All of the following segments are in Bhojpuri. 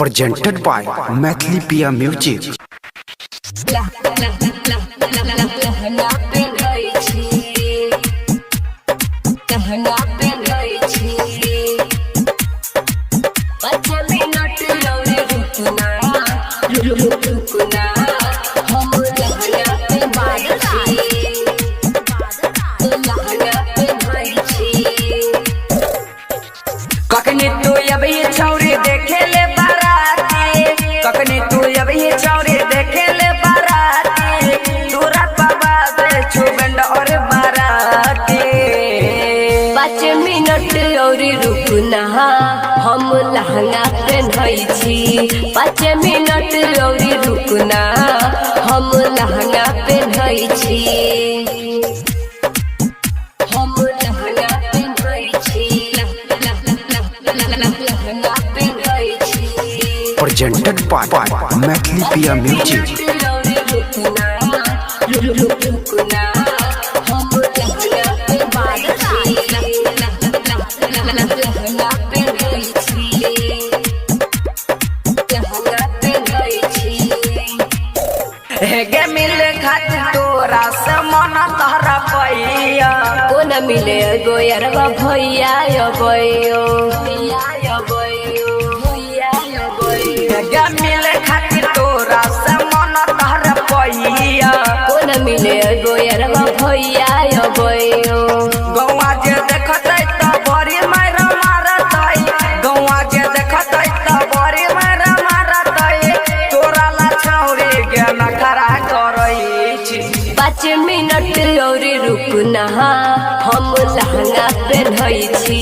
presented by Maithili Pia Music. कखनी तू अब ये छौरी देखे ले बाराती, कखनी तू अब ये छौरी देखे ले बाराती, तोरा बाबा दे छुबंड और बाराती। 5 मिनट और रुकना हम लहंगा पहनई छी। 5 मिनट और रुकना हम लहंगा पहनई छी। हम लहंगा पहनई छी। लहंगा पहनई छी। Presented by Maithili Pia Music. रुकना हम लहंगा पहनई छी। लहंगा पहनई छी। लहंगा पहनई छी। हेगे मिले खातिर तोरा से मन तहरा पैया, कोन मिले गोयरवा भैया अबयो। भैया अबयो। भैया अबयो। हेगे मिले खातिर तोरा से मन तहरा पैया, कोन मिले गोयरवा भैया अबयो। गौआ जे देखतै त बड़ी मार मारतै, गौआ जे देखतै त बड़ी मार मारतै, तोरा ला छौरी गे नखरा करै छी। 5 मिनट और रुकना हम लहंगा पहनई छी।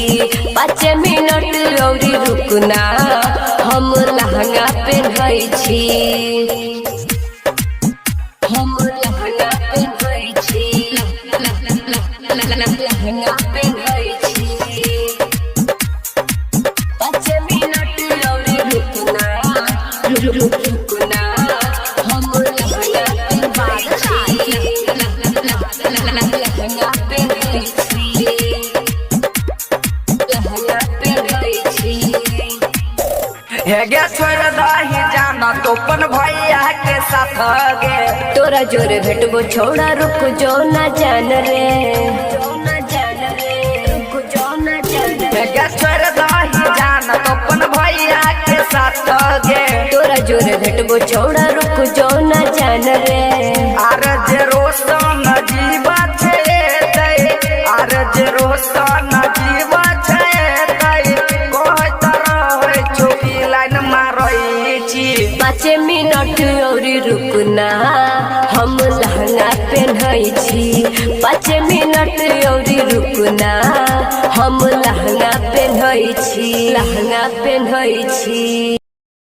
5 मिनट और रुकना हम लहंगा पहनई छी। हम लहंगा पहनई छी। लहंगा पहनई छी। 5 मिनट और रुकना हम लहंगा पहनई छी। लहंगा पहनई छी। लहंगा पहनई छी। हेगे छोड़ दही जाना तोपन भैया के साथ गे, तोरा जोरे भेटबो छोड़ा रुक जो ना जान रे। रुक जो ना जान रे। हेगे छोड़ दही जाना तोपन भैया के साथ गे, तोरा जोरे भेटबो छोड़ा रुक जो ना जान रे। आर जे रोशन जीवा छे तै, आर जे रोशन जीवा छे तै, कोई तरह चोकी लाइन मारै छी। 5 मिनट और रुकना हम लहंगा पहनई छी। 5 मिनट और रुकना हम लहंगा पहनई छी। लहंगा पहनई छी।